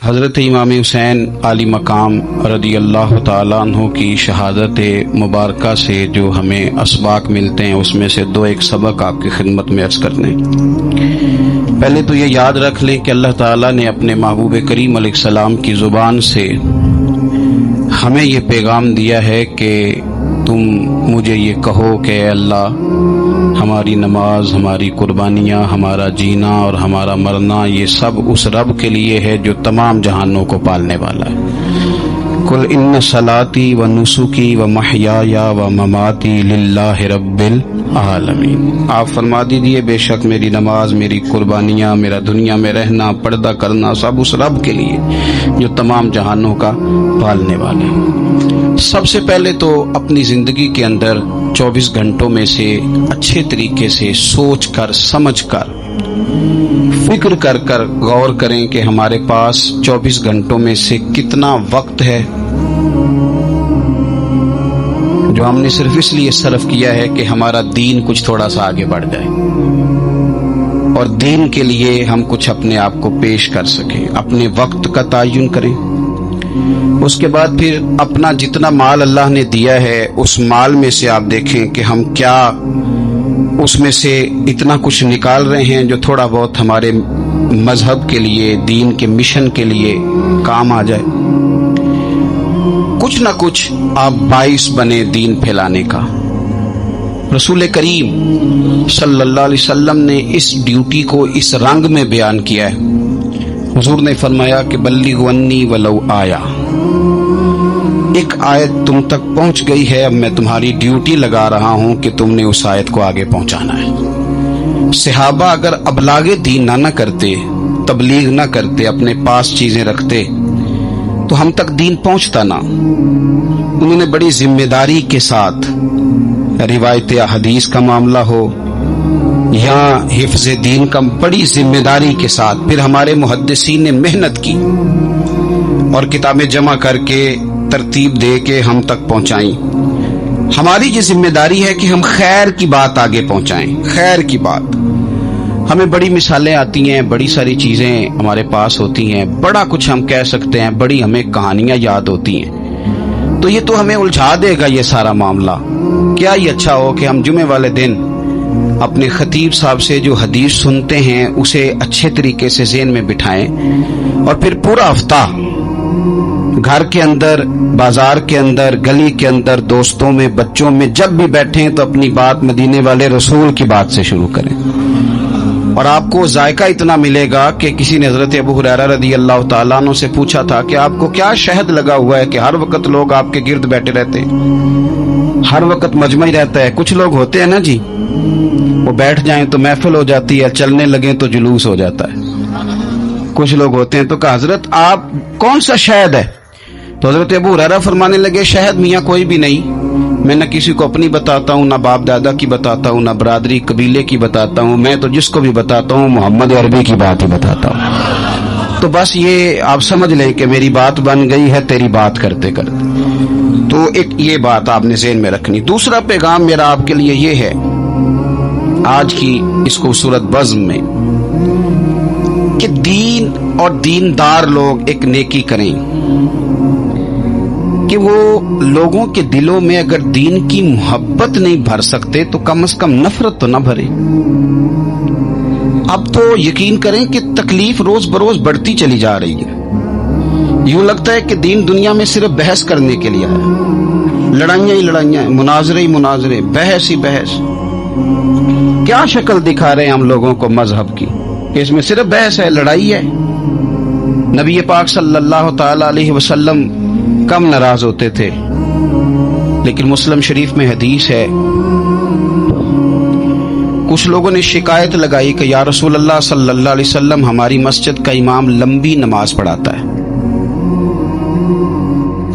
حضرت امام حسین علی مقام رضی اللہ تعالیٰ عنہ کی شہادت مبارکہ سے جو ہمیں اسباق ملتے ہیں، اس میں سے ایک سبق آپ کی خدمت میں عرض کرنے۔ پہلے تو یہ یاد رکھ لیں کہ اللہ تعالیٰ نے اپنے محبوب کریم علیہ السلام کی زبان سے ہمیں یہ پیغام دیا ہے کہ تم مجھے یہ کہو کہ اے اللہ، ہماری نماز، ہماری قربانیاں، ہمارا جینا اور ہمارا مرنا یہ سب اس رب کے لیے ہے جو تمام جہانوں کو پالنے والا ہے۔ قل ان صلاتی و نسکی و محیای و مماتی للہ رب العالمین۔ آپ فرما دیجئے بے شک میری نماز، میری قربانیاں، میرا دنیا میں رہنا، پردہ کرنا سب اس رب کے لیے جو تمام جہانوں کا پالنے والا ہے۔ سب سے پہلے تو اپنی زندگی کے اندر 24 گھنٹوں میں سے اچھے طریقے سے سوچ کر، سمجھ کر، فکر کر غور کریں کہ ہمارے پاس 24 گھنٹوں میں سے کتنا وقت ہے جو ہم نے صرف اس لیے صرف کیا ہے کہ ہمارا دین کچھ تھوڑا سا آگے بڑھ جائے اور دین کے لیے ہم کچھ اپنے آپ کو پیش کر سکیں۔ اپنے وقت کا تعین کریں، اس کے بعد پھر اپنا جتنا مال اللہ نے دیا ہے اس مال میں سے آپ دیکھیں کہ ہم کیا اس میں سے اتنا کچھ نکال رہے ہیں جو تھوڑا بہت ہمارے مذہب کے لیے، دین کے مشن کے لیے کام آ جائے۔ کچھ نہ کچھ آپ باعث بنے دین پھیلانے کا۔ رسول کریم صلی اللہ علیہ وسلم نے اس ڈیوٹی کو اس رنگ میں بیان کیا ہے۔ حضور نے فرمایا کہ بلغوا انی ولو آیا، ایک آیت تم تک پہنچ گئی ہے، اب میں تمہاری ڈیوٹی لگا رہا ہوں کہ تم نے اس آیت کو آگے پہنچانا ہے۔ صحابہ اگر ابلاغ دین نہ کرتے، تبلیغ نہ کرتے، اپنے پاس چیزیں رکھتے تو ہم تک دین پہنچتا نہ۔ انہوں نے بڑی ذمہ داری کے ساتھ، روایت حدیث کا معاملہ ہو یا حفظ دین کا، بڑی ذمہ داری کے ساتھ پھر ہمارے محدثین نے محنت کی اور کتابیں جمع کر کے ترتیب دے کے ہم تک پہنچائیں۔ ہماری یہ ذمہ داری ہے کہ ہم خیر کی بات آگے پہنچائیں، خیر کی بات۔ ہمیں بڑی مثالیں آتی ہیں، بڑی ساری چیزیں ہمارے پاس ہوتی ہیں، بڑا کچھ ہم کہہ سکتے ہیں، بڑی ہمیں کہانیاں یاد ہوتی ہیں، تو یہ تو ہمیں الجھا دے گا یہ سارا معاملہ۔ کیا یہ اچھا ہو کہ ہم جمعے والے دن اپنے خطیب صاحب سے جو حدیث سنتے ہیں اسے اچھے طریقے سے ذہن میں بٹھائیں اور پھر پورا ہفتہ گھر کے اندر، بازار کے اندر، گلی کے اندر، دوستوں میں، بچوں میں جب بھی بیٹھیں تو اپنی بات مدینے والے رسول کی بات سے شروع کریں۔ اور آپ کو ذائقہ اتنا ملے گا کہ کسی نے حضرت ابو ہریرہ رضی اللہ تعالیٰ عنہ سے پوچھا تھا کہ آپ کو کیا شہد لگا ہوا ہے کہ ہر وقت لوگ آپ کے گرد بیٹھے رہتے ہیں، ہر وقت مجمع ہی رہتا ہے؟ کچھ لوگ ہوتے ہیں نا جی، وہ بیٹھ جائیں تو محفل ہو جاتی ہے، چلنے لگیں تو جلوس ہو جاتا ہے۔ کچھ لوگ ہوتے ہیں، تو کہا حضرت آپ کون سا شہد ہے؟ تو حضرت ابو ہریرہ فرمانے لگے شہد میاں کوئی بھی نہیں، میں نہ کسی کو اپنی بتاتا ہوں، نہ باپ دادا کی بتاتا ہوں، نہ برادری قبیلے کی بتاتا ہوں، میں تو جس کو بھی بتاتا ہوں محمد عربی کی بات ہی بتاتا ہوں۔ تو بس یہ آپ سمجھ لیں کہ میری بات بن گئی ہے تیری بات کرتے کرتے۔ تو ایک یہ بات آپ نے ذہن میں رکھنی۔ دوسرا پیغام میرا آپ کے لیے یہ ہے آج کی اس خوبصورت بزم میں کہ دین اور دیندار لوگ ایک نیکی کریں کہ وہ لوگوں کے دلوں میں اگر دین کی محبت نہیں بھر سکتے تو کم از کم نفرت تو نہ بھرے۔ اب تو یقین کریں کہ تکلیف روز بروز بڑھتی چلی جا رہی ہے۔ یوں لگتا ہے کہ دین دنیا میں صرف بحث کرنے کے لیے ہے، لڑائیاں ہی لڑائیاں، مناظرے ہی مناظرے، بحث ہی بحث۔ کیا شکل دکھا رہے ہیں ہم لوگوں کو مذہب کی کہ اس میں صرف بحث ہے، لڑائی ہے۔ نبی پاک صلی اللہ تعالی علیہ وسلم کم ناراض ہوتے تھے، لیکن مسلم شریف میں حدیث ہے، کچھ لوگوں نے شکایت لگائی کہ یا رسول اللہ صلی اللہ علیہ وسلم ہماری مسجد کا امام لمبی نماز پڑھاتا ہے۔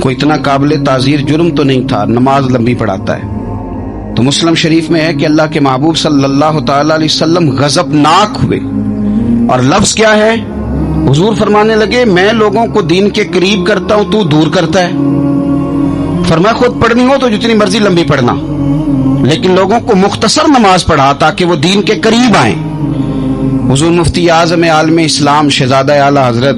کوئی اتنا قابل تعزیر جرم تو نہیں تھا، نماز لمبی پڑھاتا ہے۔ تو مسلم شریف میں ہے کہ اللہ کے محبوب صلی اللہ تعالی علیہ وسلم غضبناک ہوئے، اور لفظ کیا ہے؟ حضور فرمانے لگے میں لوگوں کو دین کے قریب کرتا ہوں، تو دور کرتا ہے۔ فرمایا خود پڑھنی ہو تو جتنی مرضی لمبی پڑھنا، لیکن لوگوں کو مختصر نماز پڑھا تاکہ وہ دین کے قریب آئیں۔ حضور مفتی اعظم عالم اسلام شہزادہ اعلی حضرت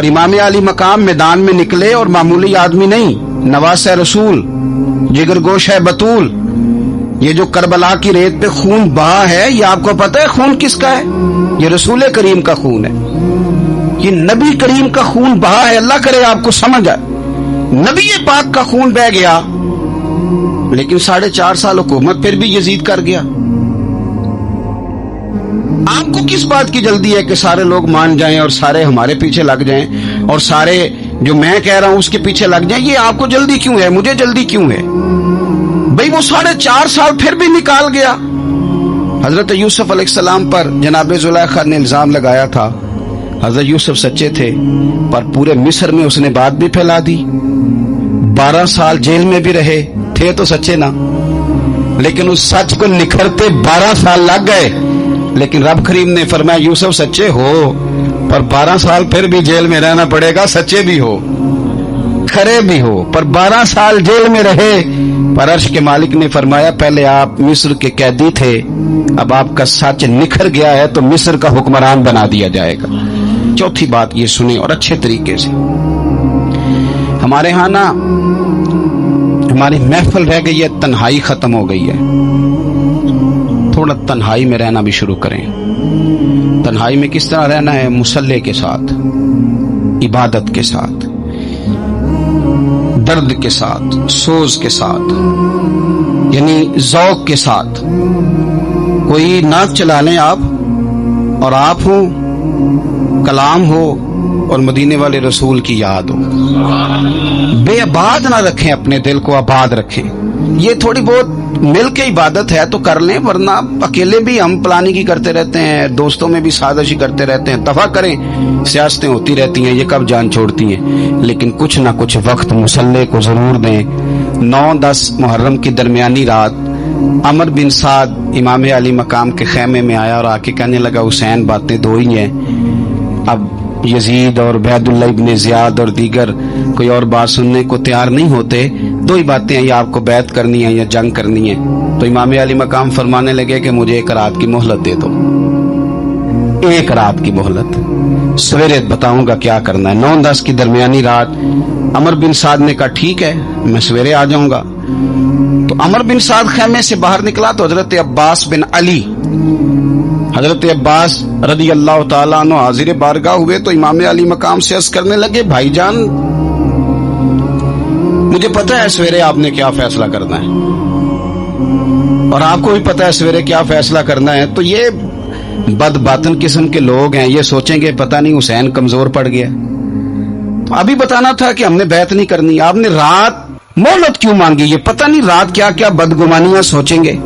پر امام علی مقام میدان میں نکلے اور معمولی آدمی نہیں، نواس رسول، جگر گوش ہے بطول. یہ جو کربلا کی ریت پہ خون بہا ہے، یہ آپ کو پتہ ہے خون کس کا ہے؟ یہ رسول کریم کا خون ہے، یہ نبی کریم کا خون بہا ہے. اللہ کرے آپ کو سمجھ آئے. نبی پاک کا خون بہ گیا، لیکن 4.5 سال حکومت پھر بھی یزید کر گیا. آپ کو کس بات کی جلدی ہے کہ سارے لوگ مان جائیں اور سارے ہمارے پیچھے لگ جائیں اور سارے جو میں کہہ رہا ہوں اس کے پیچھے لگ جائیں؟ یہ آپ کو جلدی کیوں ہے؟ مجھے جلدی کیوں ہے؟ بھئی وہ 4.5 سال پھر بھی نکال گیا. حضرت یوسف علیہ السلام پر جناب زلیخا نے الزام لگایا تھا. حضرت یوسف سچے تھے، پر پورے مصر میں اس نے بات بھی پھیلا دی. 12 سال جیل میں بھی رہے تھے تو سچے نا، لیکن اس سچ کو نکھرتے 12 سال لگ گئے. لیکن رب کریم نے فرمایا یوسف سچے ہو، پر 12 سال پھر بھی جیل میں رہنا پڑے گا. سچے بھی ہو، کھرے بھی ہو، پر 12 سال جیل میں رہے. پر عرش کے مالک نے فرمایا پہلے آپ مصر کے قیدی تھے، اب آپ کا سچ نکھر گیا ہے تو مصر کا حکمران بنا دیا جائے گا. چوتھی بات یہ سنیں اور اچھے طریقے سے. ہمارے ہاں نا ہماری محفل رہ گئی ہے، تنہائی ختم ہو گئی ہے. تھوڑا تنہائی میں رہنا بھی شروع کریں. تنہائی میں کس طرح رہنا ہے؟ مصلی کے ساتھ، عبادت کے ساتھ، درد کے ساتھ، سوز کے ساتھ، یعنی ذوق کے ساتھ. کوئی نعت چلا لیں آپ، اور آپ ہوں، کلام ہو اور مدینے والے رسول کی یاد ہو. بے آباد نہ رکھیں، اپنے دل کو آباد رکھیں. یہ تھوڑی بہت مل کے عبادت ہے تو کر لیں، ورنہ اکیلے بھی ہم پلاننگ ہی کرتے رہتے ہیں، دوستوں میں بھی سازش ہی کرتے رہتے ہیں. دفع کریں، سیاستیں ہوتی رہتی ہیں، یہ کب جان چھوڑتی ہیں. لیکن کچھ نہ کچھ وقت مصلی کو ضرور دیں. 9-10 محرم کی درمیانی رات عمر بن سعد امام علی مقام کے خیمے میں آیا اور آ کے کہنے لگا حسین باتیں 2 ہی ہیں. اب یزید اور عبید اللہ ابن زیاد اور دیگر کوئی اور بات سننے کو تیار نہیں ہوتے. 2 ہی باتیں ہیں، یا آپ کو بیعت کرنی ہے یا جنگ کرنی ہے. تو امام علی مقام فرمانے لگے کہ مجھے 1 رات کی مہلت دے دو. 1 رات کی مہلت، سویرے بتاؤں گا کیا کرنا ہے. 9-10 کی درمیانی رات عمر بن سعد نے کہا ٹھیک ہے میں سویرے آ جاؤں گا. تو عمر بن سعد خیمے سے باہر نکلا تو حضرت عباس بن علی، حضرت عباس رضی اللہ تعالیٰ عنہ حاضر بارگاہ ہوئے تو امام علی مقام سے عرض کرنے لگے بھائی جان مجھے پتہ ہے سویرے آپ نے کیا فیصلہ کرنا ہے، اور آپ کو بھی پتہ ہے سویرے کیا فیصلہ کرنا ہے. تو یہ بد باطن قسم کے لوگ ہیں، یہ سوچیں گے پتہ نہیں حسین کمزور پڑ گیا. تو ابھی بتانا تھا کہ ہم نے بیعت نہیں کرنی. آپ نے رات مہلت کیوں مانگی؟ یہ پتہ نہیں رات کیا کیا بدگمانیاں سوچیں گے.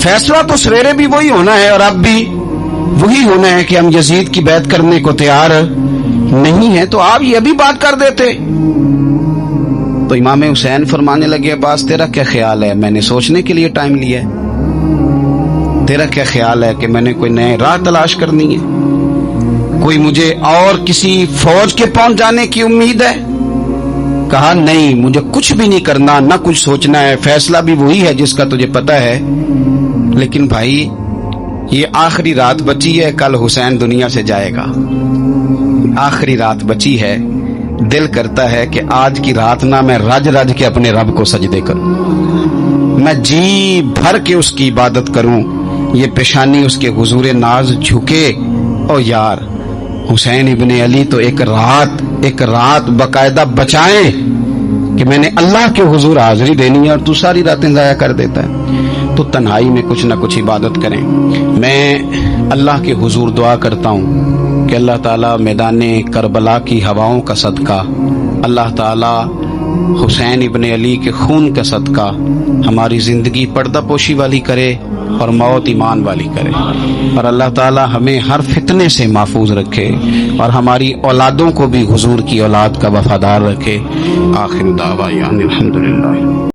فیصلہ تو سویرے بھی وہی ہونا ہے اور اب بھی وہی ہونا ہے کہ ہم یزید کی بیعت کرنے کو تیار نہیں ہیں. تو آپ یہ بھی بات کر دیتے. تو امام حسین فرمانے لگے عباس تیرا کیا خیال ہے؟ میں نے سوچنے کے لیے ٹائم لیا ہے. تیرا کیا خیال ہے کہ میں نے کوئی نئے راہ تلاش کرنی ہے؟ کوئی مجھے اور کسی فوج کے پہنچ جانے کی امید ہے؟ کہا نہیں، مجھے کچھ بھی نہیں کرنا، نہ کچھ سوچنا ہے. فیصلہ بھی وہی ہے جس کا تجھے پتہ ہے. لیکن بھائی یہ آخری رات بچی ہے، کل حسین دنیا سے جائے گا. آخری رات بچی ہے، دل کرتا ہے کہ آج کی رات نہ میں رج رج کے اپنے رب کو سجدے کروں، میں جی بھر کے اس کی عبادت کروں. یہ پیشانی اس کے حضور ناز جھکے. او یار حسین ابن علی تو ایک رات باقاعدہ بچائیں کہ میں نے اللہ کے حضور حاضری دینی ہے اور تو ساری راتیں ضائع کر دیتا ہے. تو تنہائی میں کچھ نہ کچھ عبادت کریں. میں اللہ کے حضور دعا کرتا ہوں کہ اللہ تعالیٰ میدان کربلا کی ہواؤں کا صدقہ، اللہ تعالیٰ حسین ابن علی کے خون کا صدقہ ہماری زندگی پردہ پوشی والی کرے اور موت ایمان والی کرے. اور اللہ تعالیٰ ہمیں ہر فتنے سے محفوظ رکھے اور ہماری اولادوں کو بھی حضور کی اولاد کا وفادار رکھے. آخر دعوانا الحمدللہ.